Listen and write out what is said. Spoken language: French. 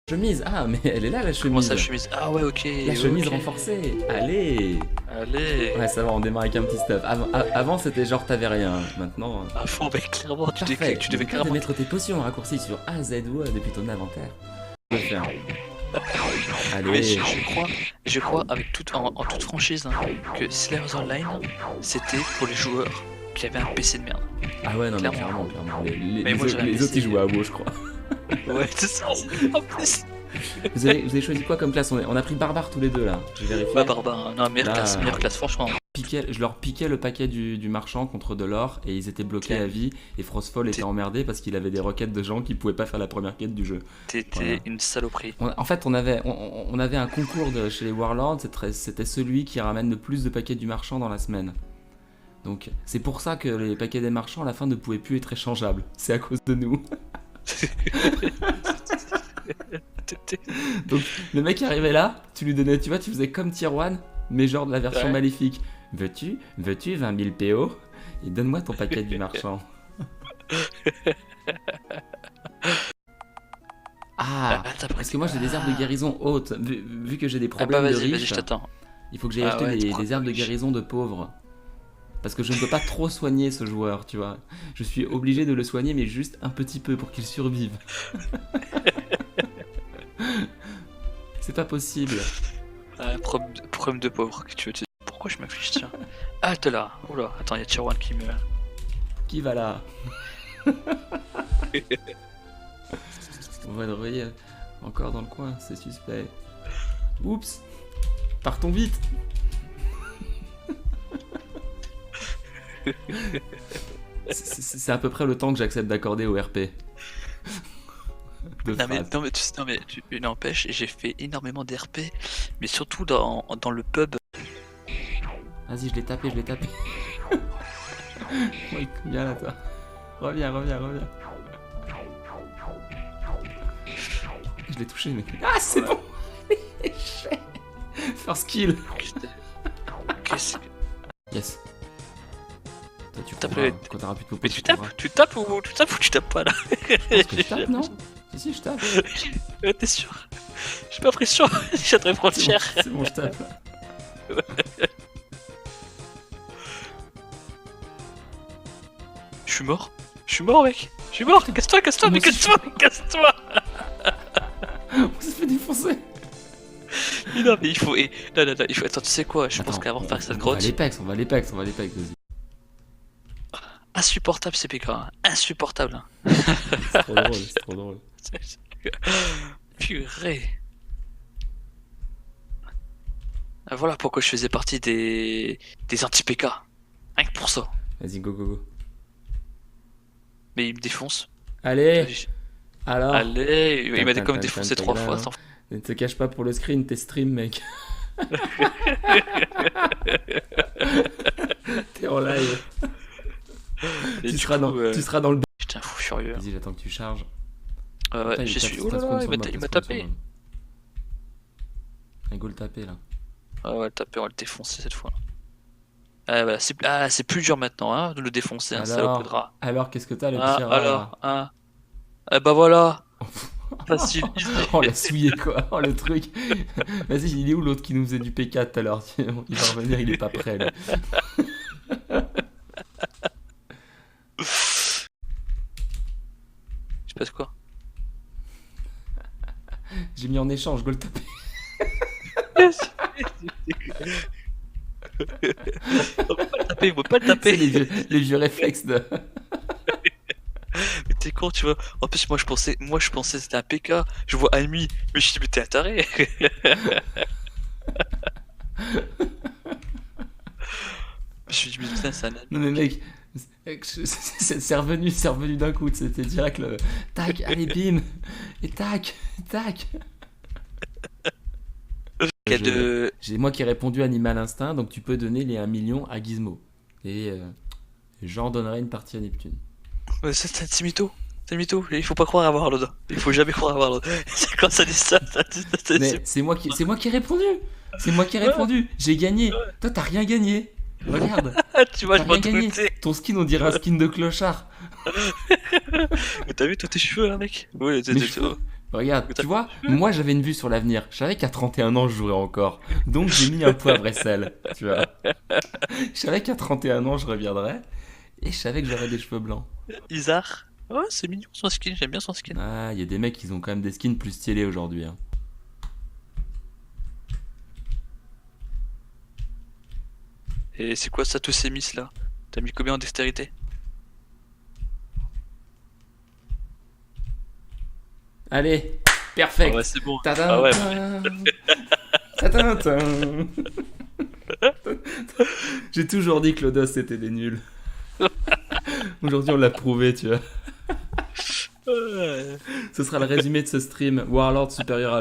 Chemise, ah mais elle est là la Comment chemise. ça, chemise? Ah ouais, ok. La chemise ok. renforcée. Allez. Allez. Ouais, ça va, on démarre avec un petit stuff. Avant c'était genre t'avais rien. Maintenant. À fond, mec, clairement, tu Parfait. devais N'oublie pas de carrément. mettre tes potions raccourcies sur A, Z ou E depuis ton inventaire. Je vais le faire. Mais Allez. je crois avec en toute franchise, hein, que Slayers Online, c'était pour les joueurs qui avaient un PC de merde. Ah ouais, non, mais Clairement. clairement. Mais moi, j'avais un Les autres PC. ils jouaient à WoW, je crois. Ouais, c'est ça. En plus. Vous avez choisi quoi comme classe? On a pris barbare tous les deux là. J'ai vérifié. Bah, barbare. Non, Là, meilleure classe, franchement. Je leur piquais le paquet du marchand contre de l'or et ils étaient bloqués Ok. à vie. Et Frostfall était emmerdé parce qu'il avait des requêtes de gens qui pouvaient pas faire la première quête du jeu. T'étais Voilà. une saloperie. En fait, on avait un concours chez les Warlords, c'était celui qui ramène le plus de paquets du marchand dans la semaine. Donc, c'est pour ça que les paquets des marchands, à la fin, ne pouvaient plus être échangeables. C'est à cause de nous. Donc, le mec arrivait là, tu lui donnais, tu vois, tu faisais comme Tier 1, mais genre de la version Ouais. maléfique. Veux-tu 20 000 PO et donne-moi ton paquet du marchand. Ah, parce que moi j'ai des herbes de guérison hautes. Vu que j'ai des Ah bah problèmes de vas-y, riches, je t'attends. il faut que j'aille Ah acheter ouais, tu prends des herbes de riche. guérison de pauvres. Parce que je ne peux pas trop soigner ce joueur, tu vois. Je suis obligé de le soigner, mais juste un petit peu pour qu'il survive. C'est pas possible. Problème de pauvre, que tu veux te dire. Pourquoi je m'affiche, tiens? Ah, t'es là. Oula, attends, il y a Tier 1 qui me. Qui va là? On va le voyer encore dans le coin, c'est suspect. Oups! Partons vite! C'est à peu près le temps que j'accepte d'accorder au RP. De Non mais, phrases. il n'empêche, j'ai fait énormément d'RP, mais surtout dans le pub. Vas-y, je l'ai tapé. Oui, viens là, toi. Reviens. Je l'ai touché, mais. Ah, c'est bon! First kill! Qu'est-ce que... Yes. Toi, tu T'as courras, fait- quand t'auras plus de popo, Mais tu tu tapes ou tu tapes pas là? Est-ce que je tape, non? Si, je tape. Ouais, t'es sûr? J'ai pas pression, j'ai très prendre cher. C'est bon, je tape. Je suis mort, mec. Je suis mort, casse-toi, Moi mais aussi, casse-toi. On s'est fait défoncer. Mais non, mais il faut. Non, il faut. Attends, tu sais quoi? Je pense qu'avant de faire cette On va grotte. à l'Apex, vas-y. Insupportable CPK, hein. Insupportable. Hein. C'est trop drôle. Purée. Ah, voilà pourquoi je faisais partie des anti-PK. Rien que pour ça. Vas-y, go. Mais il me défonce. Allez, alors. Allez, il m'a quand même défoncé 3 fois. Attends. Ne te cache pas pour le screen, t'es stream, mec. T'es en live. Et Tu du seras, coup, tu seras dans le. J'étais un fou furieux. Vas-y, j'attends que tu charges. Ouais, Putain, je suis. Oh t'as là spawn là, sur le il map, m'a t'as spawn sur tapé. le map. Un go le taper là. Ah ouais, tapé, on va le défoncer cette fois. Ah, voilà, c'est plus dur maintenant, hein, de le défoncer, un salope de rat. Alors, qu'est-ce que t'as le Ah, pire alors, hein. Ah bah voilà. Facile. Oh, la souillé quoi. Oh, le truc. Vas-y, il est où l'autre qui nous faisait du P4 tout à l'heure? Il va revenir, il est pas prêt là. Je passe quoi? J'ai mis en échange, go le taper. Il faut pas le C'est taper. les vieux réflexes de. Mais t'es con, tu vois. En plus, moi je pensais que c'était un PK. Je vois Amy, mais je dis, mais t'es un taré. Je me suis dit, mais putain, c'est un ami. Non mais mec, c'est revenu d'un coup, c'était direct le tac, allez bim, et tac. J'ai moi qui ai répondu Animal Instinct, donc tu peux donner les 1 million à Gizmo. Et j'en donnerai une partie à Neptune. Ouais, c'est un mytho. C'est un mytho. Il faut pas croire avoir l'autre. Il faut jamais croire avoir l'autre. C'est quand ça dit ça, Mais c'est moi qui ai répondu. C'est moi qui ai répondu. J'ai gagné. Toi t'as rien gagné. Regarde. Tu vois, je T'as m'en rien gagné. doutais. Ton skin on dirait un skin de clochard. Mais t'as vu, toi, tes cheveux, là, mec? Oui, Mes cheveux. Regarde, tu vois, moi j'avais une vue sur l'avenir. Je savais qu'à 31 ans je jouerais encore. Donc j'ai mis un poivre et sel, tu vois. Je savais qu'à 31 ans je reviendrais. Et je savais que j'aurais des cheveux blancs. Isar. Oh, c'est mignon son skin, j'aime bien son skin. Ah, il y a des mecs qui ont quand même des skins plus stylés aujourd'hui. Hein. Et c'est quoi ça, tous ces miss là? T'as mis combien en dextérité? Allez, Ah perfect. ouais, c'est bon. Tadam, Ah ouais, tadam, tadam. J'ai toujours dit que Lodos c'était des nuls. Aujourd'hui on l'a prouvé, tu vois. ouais. Ce sera le résumé de ce stream. Warlord supérieur à